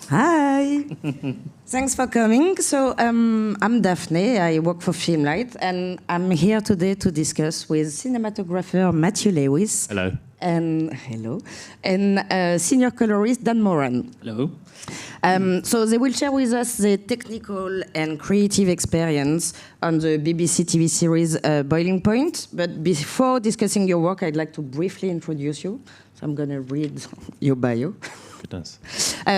Hi. Thanks for coming. So I'm Daphné. I work for FilmLight, and I'm here today to discuss with cinematographer Matthew Lewis. Hello. And senior colorist Dan Moran. Hello. So they will share with us the technical and creative experience on the BBC TV series Boiling Point. But before discussing your work, I'd like to briefly introduce you. So I'm going to read your bio. Goodness.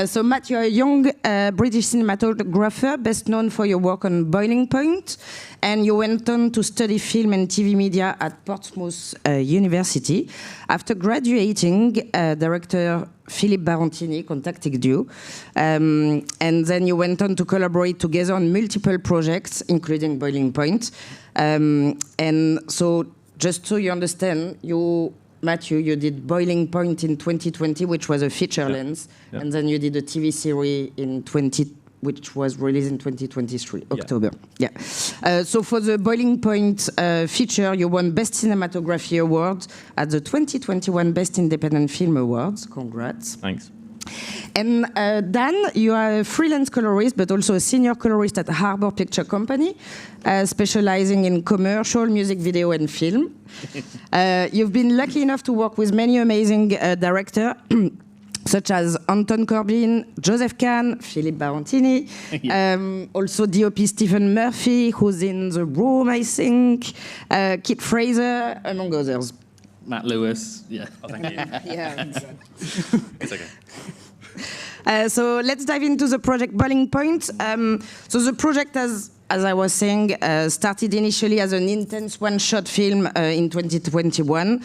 So Matt, you're a young British cinematographer, best known for your work on Boiling Point, and you went on to study film and TV media at Portsmouth University. After graduating, director Philippe Barantini contacted you, and then you went on to collaborate together on multiple projects, including Boiling Point. And so, just so you understand, Matthew, you did Boiling Point in 2020, which was a feature length, and then you did a TV series which was released in 2023, October. So for the Boiling Point feature, you won Best Cinematography Award at the 2021 Best Independent Film Awards. Congrats. Thanks. And Dan, you are a freelance colorist, but also a senior colorist at Harbour Picture Company, specializing in commercial, music video, and film. You've been lucky enough to work with many amazing directors, such as Anton Corbijn, Joseph Kahn, Philippe Barantini, also DOP Stephen Murphy, who's in the room, I think, Kit Fraser, among others. Matt Lewis. Yeah. Oh, thank you. Yeah. It's okay. So let's dive into the project Boiling Point. So the project, as I was saying, started initially as an intense one-shot film in 2021,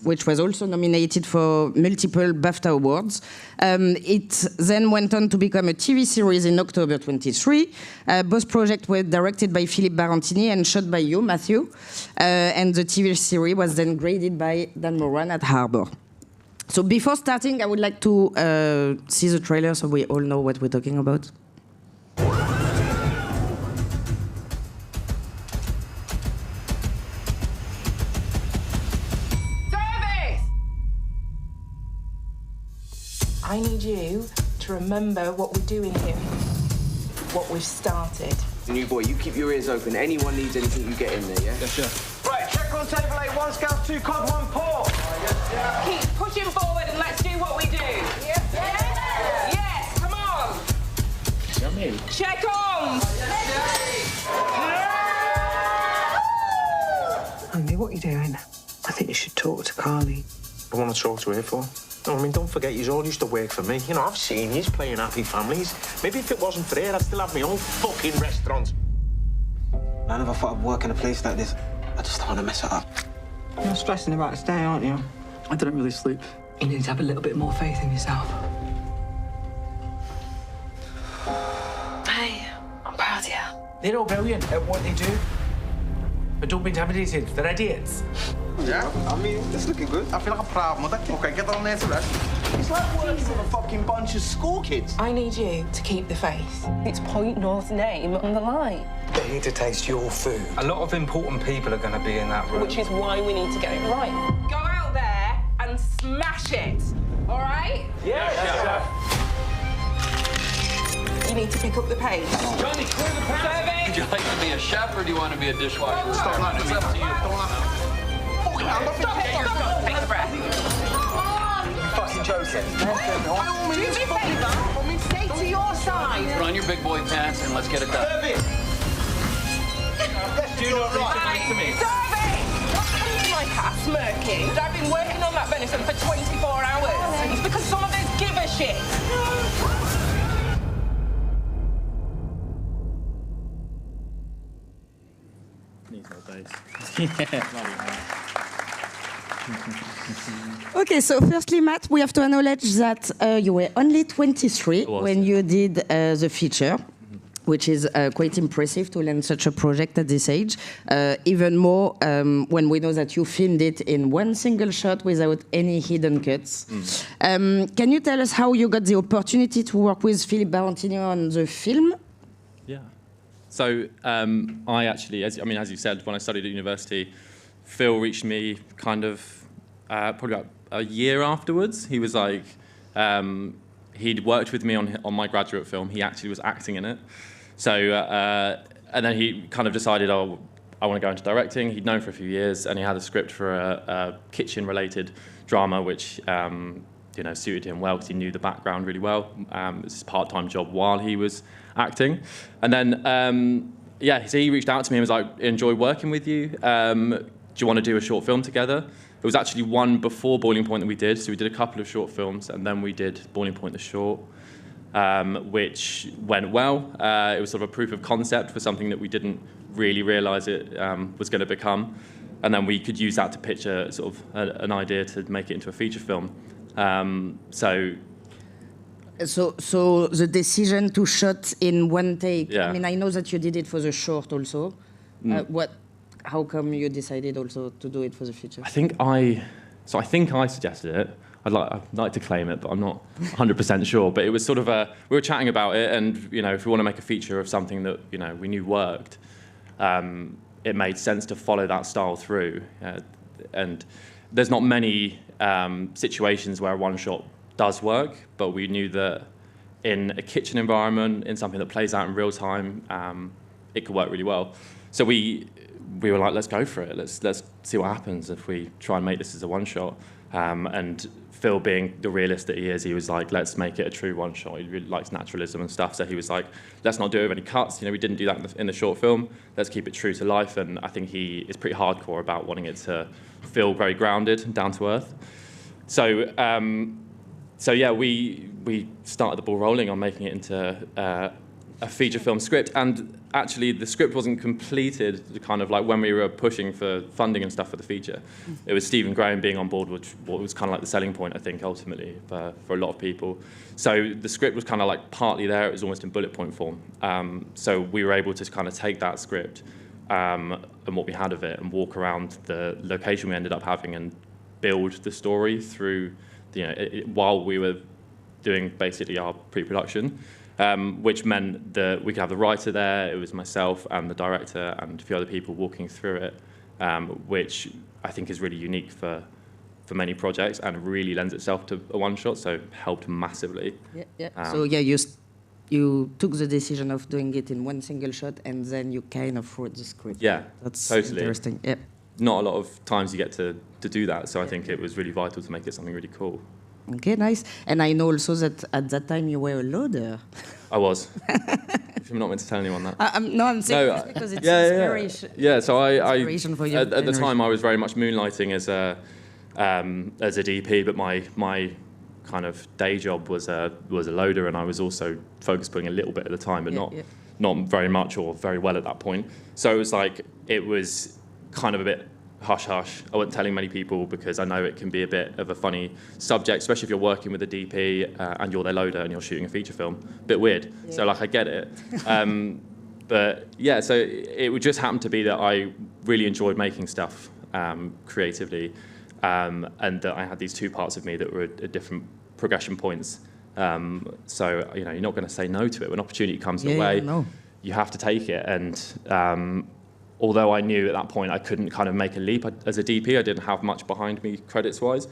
which was also nominated for multiple BAFTA awards. It then went on to become a TV series in October 23. Both projects were directed by Philippe Barantini and shot by you, Matthew. And the TV series was then graded by Dan Moran at Harbour. So before starting, I would like to see the trailer so we all know what we're talking about. I need you to remember what we're doing here, what we've started. New boy, you keep your ears open. Anyone needs anything, you get in there, yeah? Yeah, sure. Right, check on table 8, 1 scout, 2 cod, 1 port. Keep pushing forward and let's do what we do. Yes, yes. Yes, come on. Yummy. Check on. Andy, what are you doing? I think you should talk to Carly. I want to talk to her for. No, I mean, don't forget, you all used to work for me. You know, I've seen you playing happy families. Maybe if it wasn't for her, I'd still have my own fucking restaurant. I never thought I'd work in a place like this. I just don't want to mess it up. You're stressing about this day, aren't you? I didn't really sleep. You need to have a little bit more faith in yourself. Hey, I'm proud of you. They're all brilliant at what they do, but don't be intimidated. They're idiots. Yeah, I mean, it's looking good. I feel like a proud mother. Okay, get on there to rest. It's like working with a fucking bunch of school kids. I need you to keep the faith. It's Point North's name on the line. They need to taste your food. A lot of important people are going to be in that room. Which is why we need to get it right. Go out there and smash it, all right? Yeah. You need to pick up the pace. Johnny, clear the path. Would you like to be a chef or do you want to be a dishwasher? Stop that. It's up to you. Stop. Take a breath. Fucking joking. Do me a favour. Stay to your side. Put on your big boy pants and let's get it done. Do not right to me. Stop it! Not coming to my car smirking. I've been working on that venison for 24 hours. It's because some of us give a shit. Okay, so firstly, Matt, we have to acknowledge that you were only 23 when you did the feature, which is quite impressive to land such a project at this age. Even more when we know that you filmed it in one single shot without any hidden cuts. Can you tell us how you got the opportunity to work with Philippe Barantini on the film? Yeah. So I actually, as you said, when I studied at university, Phil reached me kind of probably about a year afterwards. He was like, he'd worked with me on my graduate film. He actually was acting in it. So, and then he kind of decided, oh, I want to go into directing. He'd known for a few years, and he had a script for a kitchen-related drama, which suited him well because he knew the background really well. It was his part-time job while he was acting. And then, so he reached out to me and was like, enjoy working with you. Do you want to do a short film together? It was actually one before Boiling Point that we did. So we did a couple of short films, and then we did Boiling Point the short, which went well. It was sort of a proof of concept for something that we didn't really realise it was going to become. And then we could use that to pitch an idea to make it into a feature film. So the decision to shoot in one take. Yeah. I mean, I know that you did it for the short also. How come you decided also to do it for the feature? I think I suggested it. I'd like to claim it, but I'm not 100% sure. But it was sort of we were chatting about it, and if we want to make a feature of something that we knew worked, it made sense to follow that style through. And there's not many situations where a one shot does work, but we knew that in a kitchen environment, in something that plays out in real time, it could work really well. So we were like, let's go for it. Let's see what happens if we try and make this as a one shot. And Phil, being the realist that he is, he was like, let's make it a true one shot. He really likes naturalism and stuff, so he was like, let's not do it with any cuts. We didn't do that in the short film. Let's keep it true to life. And I think he is pretty hardcore about wanting it to feel very grounded and down to earth. So we started the ball rolling on making it into a feature film script, and actually the script wasn't completed kind of like when we were pushing for funding and stuff for the feature. It was Stephen Graham being on board, which was kind of like the selling point, I think, ultimately for a lot of people. So the script was kind of like partly there. It was almost in bullet point form. So we were able to kind of take that script and what we had of it and walk around the location we ended up having and build the story through while we were doing basically our pre-production. Which meant that we could have the writer there. It was myself and the director and a few other people walking through it, which I think is really unique for many projects and really lends itself to a one-shot, so helped massively. So you took the decision of doing it in one single shot, and then you kind of wrote the script. Yeah, that's totally interesting. Yeah. Not a lot of times you get to do that, so I think it was really vital to make it something really cool. Okay, nice. And I know also that at that time you were a loader. I was. If I'm not meant to tell anyone that. I'm saying because it's inspiration. Yeah, so inspiration for you. At the time I was very much moonlighting as a DP, but my kind of day job was a loader, and I was also focus putting a little bit at a time, but not very much or very well at that point. So it was kind of a bit hush-hush. I wasn't telling many people because I know it can be a bit of a funny subject, especially if you're working with a DP and you're their loader and you're shooting a feature film. A bit weird. Yeah. So I get it. But yeah, so it would just happen to be that I really enjoyed making stuff creatively, and that I had these two parts of me that were at different progression points. So you're not going to say no to it. When opportunity comes your way, you have to take it. And although I knew at that point I couldn't kind of make a leap as a DP, I didn't have much behind me credits-wise.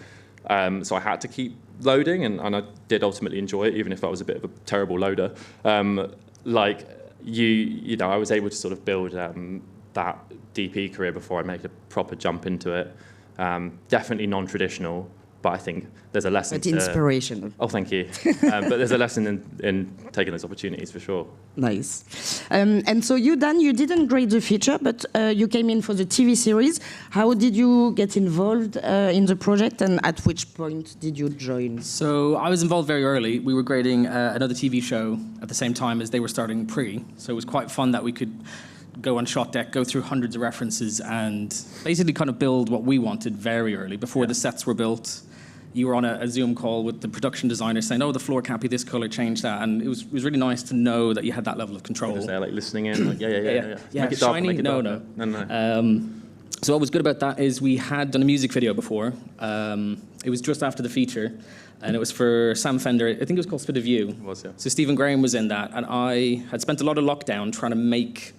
So I had to keep loading, and I did ultimately enjoy it, even if I was a bit of a terrible loader. I was able to sort of build that DP career before I made a proper jump into it. Definitely non-traditional, but I think there's a lesson. But inspirational. Oh, thank you. But there's a lesson in taking those opportunities for sure. Nice. And so you, Dan, you didn't grade the feature, but you came in for the TV series. How did you get involved in the project, and at which point did you join? So I was involved very early. We were grading another TV show at the same time as they were starting pre. So it was quite fun that we could go on shot deck, go through hundreds of references, and basically kind of build what we wanted very early, before the sets were built. You were on a Zoom call with the production designer saying, oh, the floor can't be this color, change that. And it was really nice to know that you had that level of control. They're listening in, yeah. Make it shiny? Dark, no. So what was good about that is we had done a music video before. It was just after the feature, and it was for Sam Fender. I think it was called Spit of You. It was, yeah. So Stephen Graham was in that, and I had spent a lot of lockdown trying to make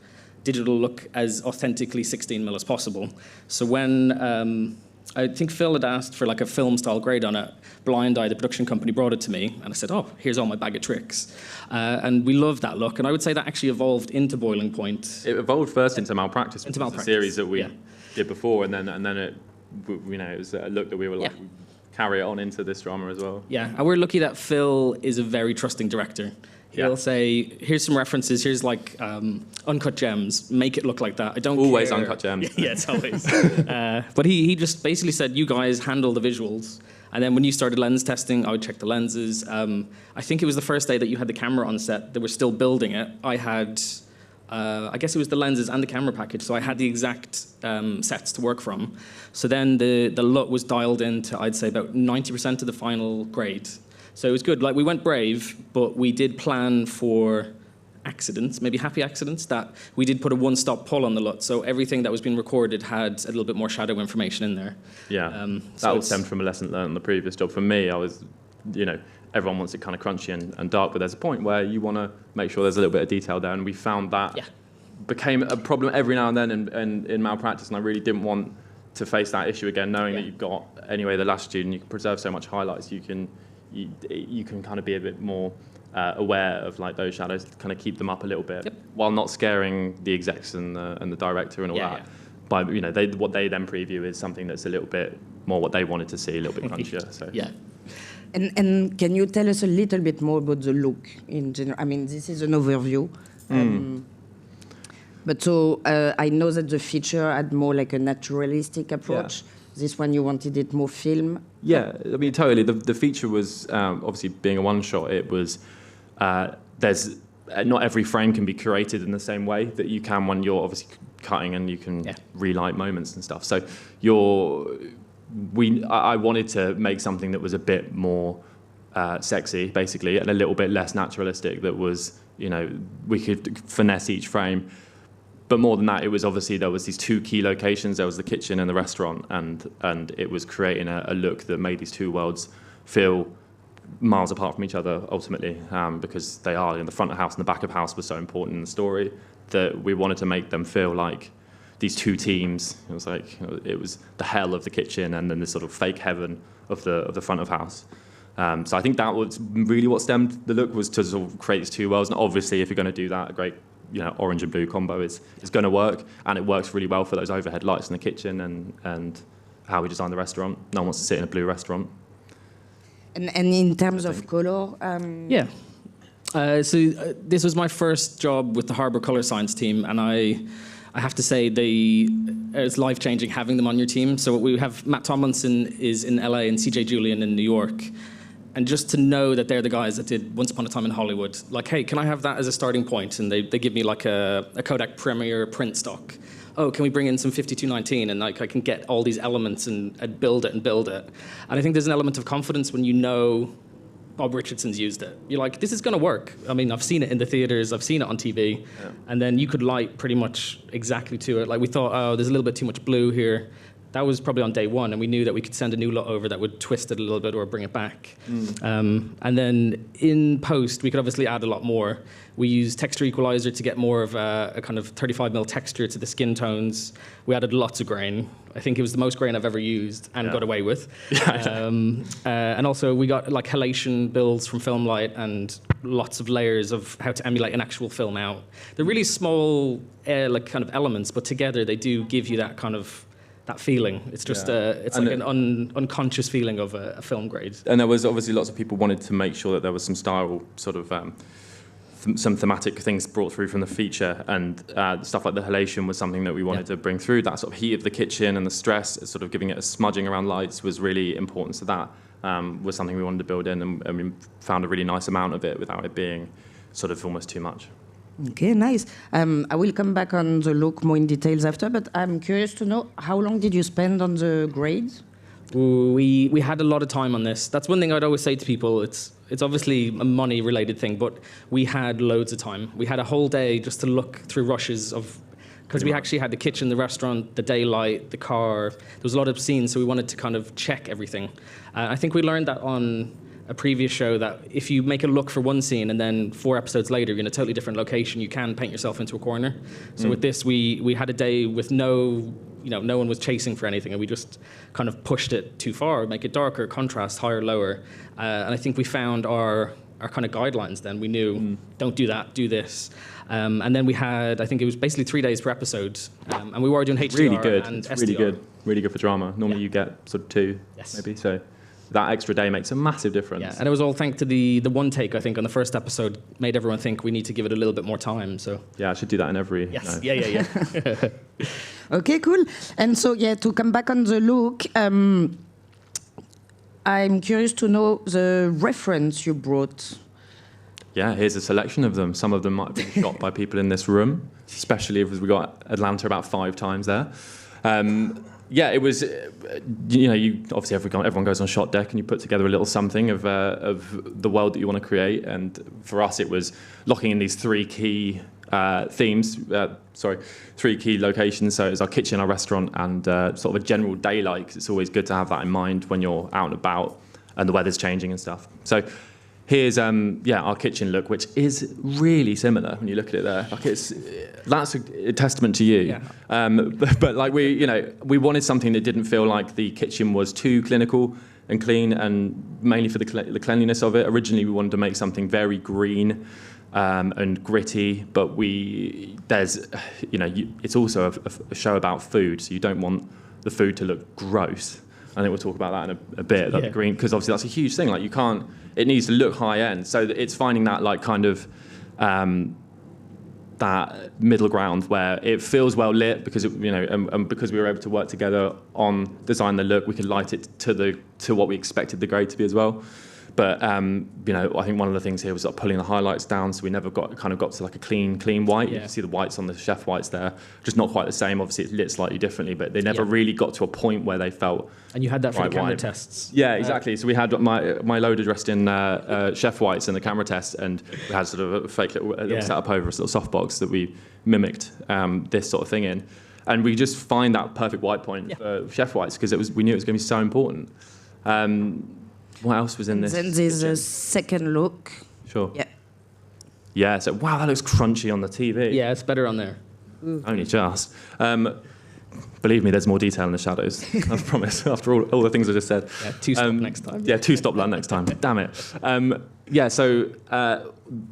digital look as authentically 16mm as possible. So when I think Phil had asked for like a film-style grade on it. Blind Eye, the production company, brought it to me, and I said, oh, here's all my bag of tricks. And we loved that look, and I would say that actually evolved into Boiling Point. It evolved first into Malpractice, which was the series that we did before, and then it, you know, it was a look that we were like, carry it on into this drama as well. Yeah, and we're lucky that Phil is a very trusting director. He'll say, here's some references, here's like uncut gems, make it look like that. I don't always care. Uncut gems. Yeah, it's always. But he just basically said, you guys handle the visuals. And then when you started lens testing, I would check the lenses. I think it was the first day that you had the camera on set, they were still building it. I had, I guess it was the lenses and the camera package, so I had the exact sets to work from. So then the look was dialed into, I'd say, about 90% of the final grade. So it was good. Like, we went brave, but we did plan for accidents, maybe happy accidents, that we did put a one-stop pull on the LUT. So everything that was being recorded had a little bit more shadow information in there. Yeah, that would stem from a lesson learned on the previous job. For me, I was, you know, everyone wants it kind of crunchy and dark, but there's a point where you want to make sure there's a little bit of detail there, and we found that became a problem every now and then in Malpractice, and I really didn't want to face that issue again, knowing that you've got, anyway, the latitude, and you can preserve so much highlights, you can kind of be a bit more aware of like those shadows, kind of keep them up a little bit, while not scaring the execs and the director and all that. By, you know, what they then preview is something that's a little bit more what they wanted to see, a little bit crunchier. So And can you tell us a little bit more about the look in general? I mean, this is an overview. But so I know that the feature had more like a naturalistic approach. This one, you wanted it more film? Yeah, I mean, totally. The feature was, obviously, being a one-shot, it was, there's, not every frame can be curated in the same way that you can when you're obviously cutting and you can relight moments and stuff. So I wanted to make something that was a bit more sexy, basically, and a little bit less naturalistic, that was, you know, we could finesse each frame. But more than that, it was obviously, there was these two key locations. There was the kitchen and the restaurant, and it was creating a look that made these two worlds feel miles apart from each other, ultimately, because they are, in the front of house and the back of house was so important in the story that we wanted to make them feel like these two teams. It was like, you know, it was the hell of the kitchen and then this sort of fake heaven of the front of house. So I think that was really what stemmed the look, was to sort of create these two worlds. And obviously, if you're going to do that, a great, you know, orange and blue combo is going to work, and it works really well for those overhead lights in the kitchen and how we design the restaurant. No one wants to sit in a blue restaurant. And in terms of color? This was my first job with the Harbour Colour Science team, and I have to say it's life-changing having them on your team. So we have Matt Tomlinson is in LA and CJ Julian in New York. And just to know that they're the guys that did Once Upon a Time in Hollywood, like, hey, can I have that as a starting point? And they give me like a Kodak Premiere print stock. Oh, can we bring in some 5219? And like I can get all these elements and build it. And I think there's an element of confidence when you know Bob Richardson's used it. You're like, this is going to work. I mean, I've seen it in the theaters, I've seen it on TV. And then you could light pretty much exactly to it. Like, we thought, oh, there's a little bit too much blue here. That was probably on day one, and we knew that we could send a new lot over that would twist it a little bit or bring it back. And then in post, we could obviously add a lot more. We used texture equalizer to get more of a kind of 35mm texture to the skin tones. We added lots of grain. I think it was the most grain I've ever used and got away with. And also we got like halation builds from FilmLight and lots of layers of how to emulate an actual film out. They're really small like kind of elements, but together they do give you that kind of that feeling. It's just it's like an unconscious feeling of a film grade. And there was obviously lots of people wanted to make sure that there was some style sort of some thematic things brought through from the feature, and stuff like the halation was something that we wanted to bring through. That sort of heat of the kitchen and the stress, sort of giving it a smudging around lights was really important. So that was something we wanted to build in, and we found a really nice amount of it without it being sort of almost too much. Okay, nice. I will come back on the look more in details after, but I'm curious to know, how long did you spend on the grades? We had a lot of time on this. That's one thing I'd always say to people. It's obviously a money-related thing, but we had loads of time. We had a whole day just to look through rushes of, because we actually had the kitchen, the restaurant, the daylight, the car. There was a lot of scenes, so we wanted to kind of check everything. I think we learned that on a previous show that if you make a look for one scene and then 4 episodes later you're in a totally different location, you can paint yourself into a corner. So with this, we had a day with no one was chasing for anything, and we just kind of pushed it too far, make it darker, contrast, higher, lower. And I think we found our kind of guidelines then. We knew, don't do that, do this. And then we had, I think it was basically 3 days per episode. And we were doing HDR really good. and It's SDR. really good for drama. Normally you get sort of 2, maybe. So that extra day makes a massive difference. Yeah, and it was all thanks to the one take, I think, on the first episode, made everyone think we need to give it a little bit more time. So Yeah, I should do that in every... yes, No. yeah. Okay, cool. And so, yeah, to come back on the look, I'm curious to know the reference you brought. Yeah, here's a selection of them. Some of them might have been shot by people in this room, especially if we got Atlanta about 5 times there. Yeah, it was, you obviously everyone goes on shot deck and you put together a little something of the world that you want to create. And for us, it was locking in these 3 key themes, 3 key locations. So it was our kitchen, our restaurant, and sort of a general daylight, 'cause it's always good to have that in mind when you're out and about and the weather's changing and stuff. So here's our kitchen look, which is really similar when you look at it there. Like that's a testament to you. Yeah. But like we wanted something that didn't feel like the kitchen was too clinical and clean, and mainly for the cleanliness of it. Originally, we wanted to make something very green and gritty, but it's also a show about food, so you don't want the food to look gross. I think we'll talk about that in a bit, like the green, because obviously that's a huge thing. Like you can't, it needs to look high end. So it's finding that like kind of that middle ground where it feels well lit because and because we were able to work together on design the look, we could light it to what we expected the grade to be as well. But I think one of the things here was like pulling the highlights down, so we never got to like a clean white. Yeah. You can see the whites on the chef whites there, just not quite the same. Obviously, it's lit slightly differently, but they never really got to a point where they felt. And you had that for the camera white. tests. Yeah, exactly. So we had my loader dressed in chef whites in the camera test, and we had sort of a fake little setup over a sort of softbox that we mimicked this sort of thing in, and we just find that perfect white point for chef whites because we knew it was going to be so important. What else was in this? Then there's a second look. Sure. Yeah. Yeah, so wow, that looks crunchy on the TV. Yeah, it's better on there. Only just. Believe me, there's more detail in the shadows, I promise, after all the things I just said. Yeah, 2-stop next time. Yeah, 2-stop that next time. Damn it. So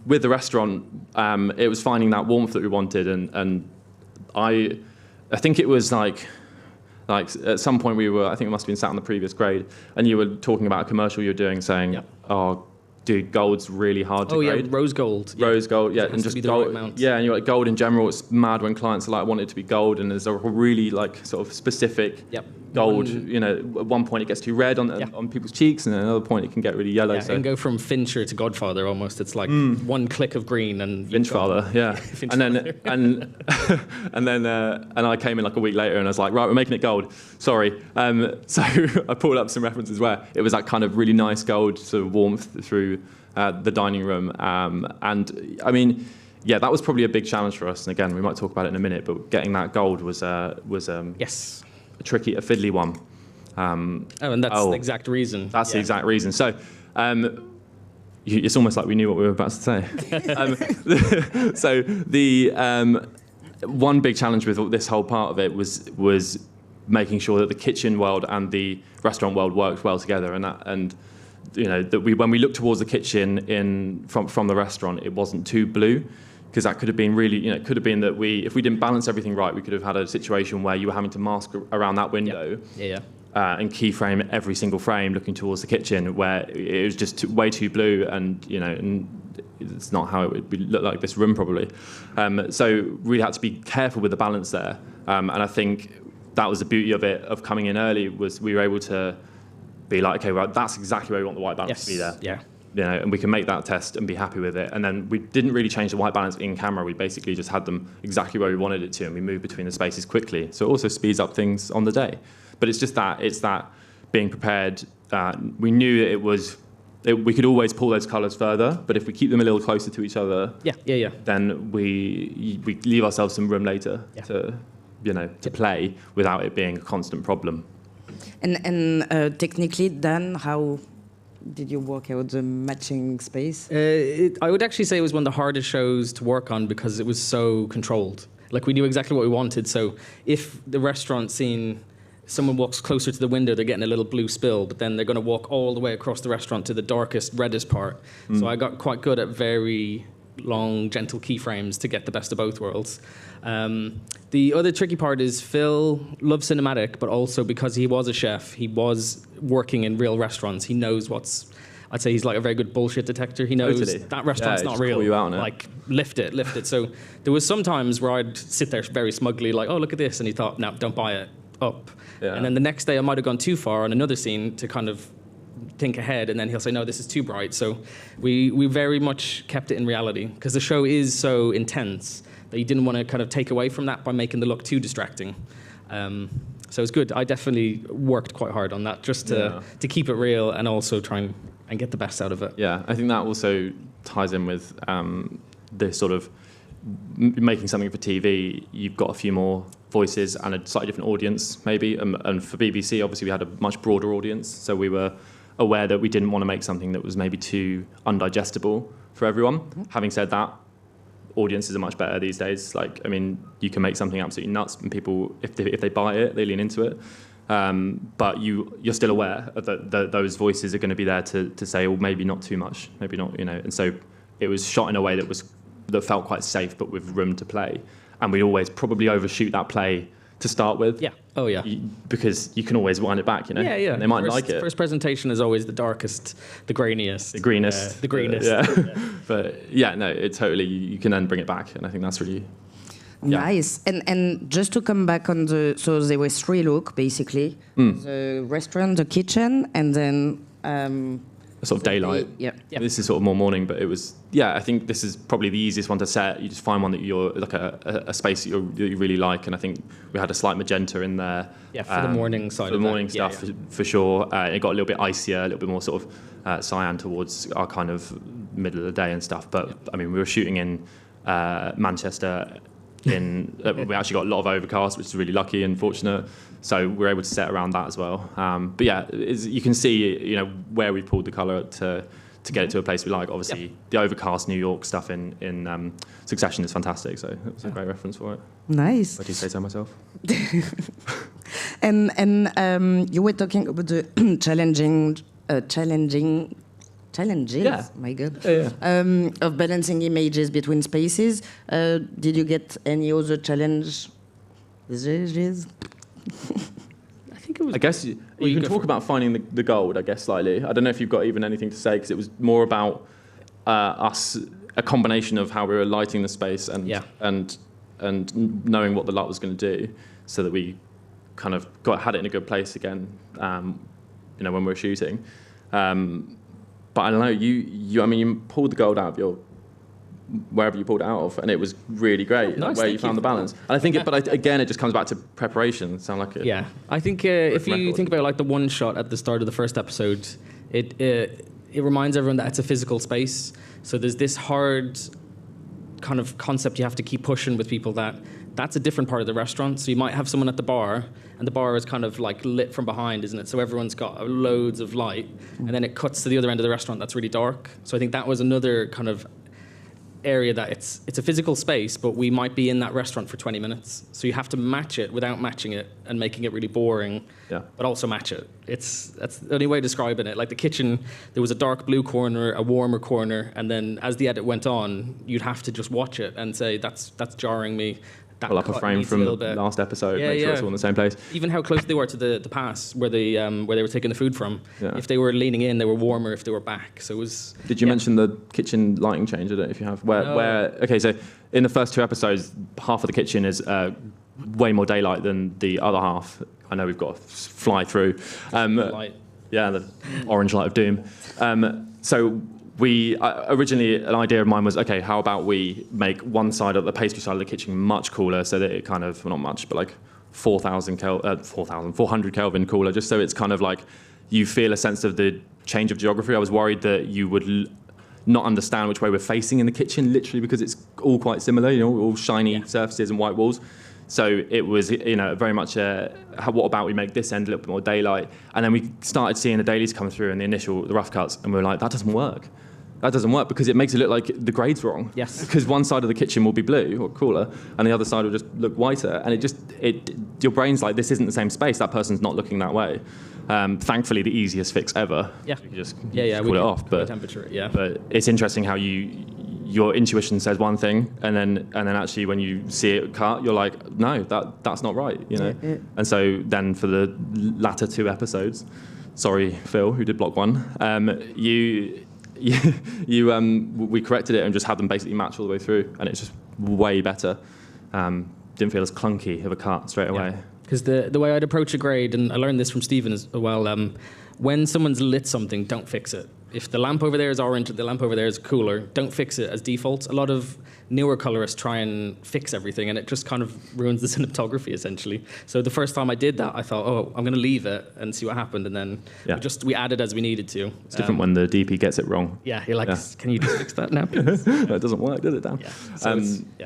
with the restaurant, it was finding that warmth that we wanted, and I think it was like at some point I think it must have been sat on the previous grade, and you were talking about a commercial you were doing saying, oh, dude, gold's really hard to grade. Oh, yeah, rose gold. Rose gold, yeah. And just gold. Right, yeah, and you're like, gold in general, it's mad when clients are like, I want it to be gold, and there's a really like sort of specific gold. At one point it gets too red on people's cheeks, and at another point it can get really yellow. Yeah, so. It can go from Fincher to Godfather almost. It's like one click of green and Finchfather, yeah. and then I came in like a week later and I was like, right, we're making it gold. Sorry. So I pulled up some references where it was that kind of really nice gold sort of warmth through the dining room. And I mean, yeah, that was probably a big challenge for us. And again, we might talk about it in a minute, but getting that gold was yes, a tricky one. And that's the exact reason. That's the exact reason. So it's almost like we knew what we were about to say. So the one big challenge with this whole part of it was making sure that the kitchen world and the restaurant world worked well together, and when we looked towards the kitchen from the restaurant, it wasn't too blue, because that could have been really, it could have been that if we didn't balance everything right, we could have had a situation where you were having to mask around that window. And keyframe every single frame looking towards the kitchen, where it was just way too blue, and it's not how it would look like this room probably. So we had to be careful with the balance there, and I think that was the beauty of it, of coming in early, was we were able to be like, okay, well, that's exactly where we want the white balance to be there. Yeah. And we can make that test and be happy with it. And then we didn't really change the white balance in camera. We basically just had them exactly where we wanted it to, and we moved between the spaces quickly. So it also speeds up things on the day. But it's that being prepared. We knew that we could always pull those colours further, but if we keep them a little closer to each other, then we leave ourselves some room later to play without it being a constant problem. And technically, Dan, how did you work out the matching space? I would actually say it was one of the hardest shows to work on because it was so controlled. Like, we knew exactly what we wanted. So if the restaurant scene, someone walks closer to the window, they're getting a little blue spill, but then they're going to walk all the way across the restaurant to the darkest, reddest part. So I got quite good at very long, gentle keyframes to get the best of both worlds. The other tricky part is Phil loves cinematic, but also because he was a chef, he was working in real restaurants. He knows I'd say he's like a very good bullshit detector. He knows that restaurant's not real. Call you out on it. Like, lift it. So there was some times where I'd sit there very smugly, like, oh, look at this. And he thought, no, don't buy it, up. Yeah. And then the next day I might have gone too far on another scene to kind of think ahead, and then he'll say, no, this is too bright. So we very much kept it in reality, because the show is so intense that you didn't want to kind of take away from that by making the look too distracting. So it's good. I definitely worked quite hard on that, just to keep it real and also try and get the best out of it. Yeah, I think that also ties in with this sort of making something for TV. You've got a few more voices and a slightly different audience, maybe. And for BBC, obviously, we had a much broader audience, so we were aware that we didn't want to make something that was maybe too undigestible for everyone. Having said that, audiences are much better these days. Like, I mean, you can make something absolutely nuts, and people, if they buy it, they lean into it. But you're still aware that those voices are going to be there to say, well, maybe not too much, maybe not, And so it was shot in a way that felt quite safe, but with room to play. And we'd always probably overshoot that play to start with. Yeah. Oh, yeah. Because you can always wind it back, Yeah, yeah. And they might like it. First presentation is always the darkest, the grainiest. The greenest. The greenest. Yeah. But yeah, no, it totally, you can then bring it back. And I think that's really... Yeah. Nice. And just to come back on so there were 3 looks, basically. The restaurant, the kitchen, and then... a sort of daylight. Yeah. This is sort of more morning, but it was... Yeah, I think this is probably the easiest one to set. You just find one that you're... like a space that you really like, and I think we had a slight magenta in there. Yeah, for the morning side for the morning stuff, for sure. It got a little bit icier, a little bit more sort of cyan towards our kind of middle of the day and stuff. But, I mean, we were shooting in Manchester... we actually got a lot of overcast, which is really lucky and fortunate, so we're able to set around that as well. But yeah, you can see where we pulled the colour to get it to a place we like. Obviously, the overcast New York stuff in Succession is fantastic, so it was a great reference for it. Nice. I do say so myself. and you were talking about the challenges, my God, of balancing images between spaces. Did you get any other challenges? I think it was... I guess you can talk about finding the gold, I guess, slightly. I don't know if you've got even anything to say, because it was more about us, a combination of how we were lighting the space and knowing what the light was going to do, so that we kind of had it in a good place again, when we were shooting. But I don't know, you pulled the gold out of wherever you pulled it out of, and it was really great. Nice, where you found the balance. And I think, again, it just comes back to preparation. Sound like it? Yeah, I think if you think about like the one shot at the start of the first episode, it reminds everyone that it's a physical space. So there's this hard kind of concept you have to keep pushing with people that's a different part of the restaurant. So you might have someone at the bar, and the bar is kind of like lit from behind, isn't it? So everyone's got loads of light, and then it cuts to the other end of the restaurant that's really dark. So I think that was another kind of area that it's a physical space, but we might be in that restaurant for 20 minutes. So you have to match it without matching it and making it really boring, but also match it. That's the only way of describing it. Like the kitchen, there was a dark blue corner, a warmer corner, and then as the edit went on, you'd have to just watch it and say, that's jarring me. Pull up a frame from last episode, make sure it's all in the same place. Even how close they were to the pass where they were taking the food from. Yeah. If they were leaning in, they were warmer. If they were back, so it was. Did you mention the kitchen lighting change? I don't know if you have. Okay, so in the first 2 episodes, half of the kitchen is way more daylight than the other half. I know we've got to fly through. Light. Yeah, the orange light of doom. So. We originally, an idea of mine was, okay, how about we make one side of the pastry side of the kitchen much cooler, so that it kind of, well, not much, but like 400 Kelvin cooler, just so it's kind of like you feel a sense of the change of geography. I was worried that you would not understand which way we're facing in the kitchen, literally because it's all quite similar, all shiny surfaces and white walls. So it was, very much what about we make this end a little bit more daylight? And then we started seeing the dailies come through and the rough cuts, and we were like, that doesn't work. That doesn't work because it makes it look like the grade's wrong. Yes. Because one side of the kitchen will be blue or cooler, and the other side will just look whiter. And your brain's like, this isn't the same space. That person's not looking that way. Thankfully, the easiest fix ever. Yeah. You can just cool it off. But temperature. Yeah. But it's interesting how your intuition says one thing, and then actually when you see it cut, you're like, no, that's not right. Yeah. And so then for the latter 2 episodes, sorry Phil, who did block 1, we corrected it and just had them basically match all the way through, and it's just way better. Didn't feel as clunky of a cut straight away. Because the way I'd approach a grade, and I learned this from Stephen as well, when someone's lit something, don't fix it. If the lamp over there is orange, the lamp over there is cooler, don't fix it as default. A lot of newer colorists try and fix everything, and it just kind of ruins the cinematography, essentially. So the first time I did that, I thought, I'm going to leave it and see what happened, and then we added as we needed to. It's different when the DP gets it wrong. Yeah, you're like, can you just fix that now, please? No, it doesn't work, does it, Dan? Yeah.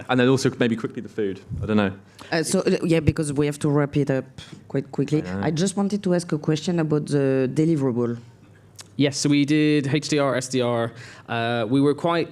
And then also maybe quickly the food. I don't know. Because we have to wrap it up quite quickly. I just wanted to ask a question about the deliverable. Yes, so we did HDR, SDR. We were quite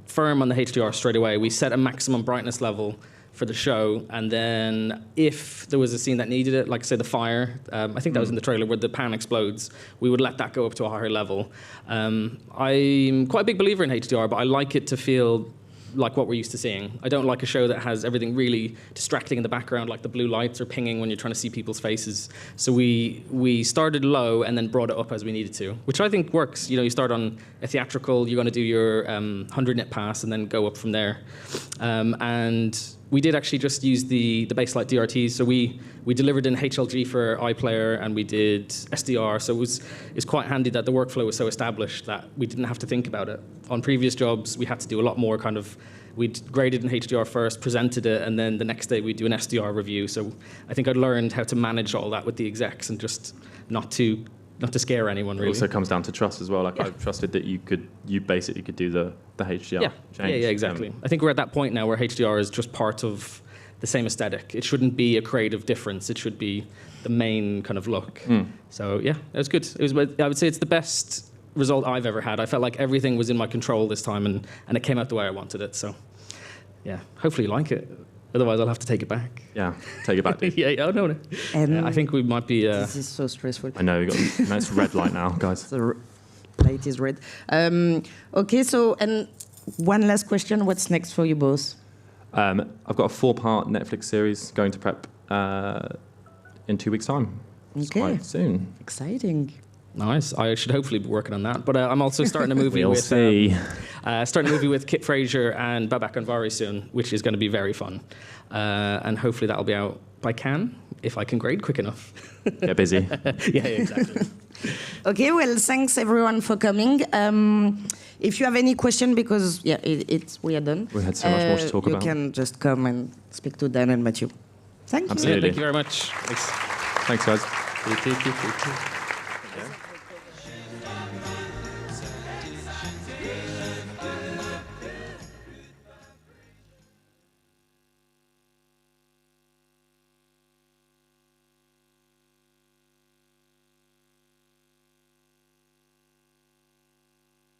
firm on the HDR straight away. We set a maximum brightness level for the show, and then if there was a scene that needed it, like say the fire, I think that was in the trailer where the pan explodes, we would let that go up to a higher level. I'm quite a big believer in HDR, but I like it to feel like what we're used to seeing. I don't like a show that has everything really distracting in the background, like the blue lights are pinging when you're trying to see people's faces. So we started low and then brought it up as we needed to, which I think works. You start on a theatrical, you're going to do your 100 nit pass and then go up from there. And we did actually just use the BaseLight DRTs. So we delivered in HLG for iPlayer, and we did SDR. So it's quite handy that the workflow was so established that we didn't have to think about it. On previous jobs, we had to do a lot more we'd graded in HDR first, presented it, and then the next day we'd do an SDR review. So I think I learned how to manage all that with the execs and just not to scare anyone, really. It also comes down to trust as well. Like I trusted that you basically could do the HDR change. Yeah, exactly. I think we're at that point now where HDR is just part of the same aesthetic. It shouldn't be a creative difference. It should be the main kind of look. So yeah, it was good. I would say it's the best result I've ever had. I felt like everything was in my control this time, and it came out the way I wanted it. So yeah, hopefully you like it. Otherwise, I'll have to take it back. Yeah, take it back, dude. No. I think we might be... This is so stressful. I know, we've got a nice red light now, guys. The light is red. Okay, so, and one last question. What's next for you both? I've got a 4-part Netflix series going to prep in 2 weeks' time. It's quite soon. Exciting. Nice. I should hopefully be working on that. But I'm also starting a movie We'll see. Starting a movie with Kit Frazier and Babak Anvari soon, which is going to be very fun. And hopefully that'll be out by Cannes, if I can grade quick enough. Get busy. Yeah, exactly. Okay, well, thanks everyone for coming. If you have any question, because we are done. We had so much more to talk about. You can just come and speak to Dan and Matthew. Thank you. Absolutely. Thank you very much. Thanks, guys. Thank you.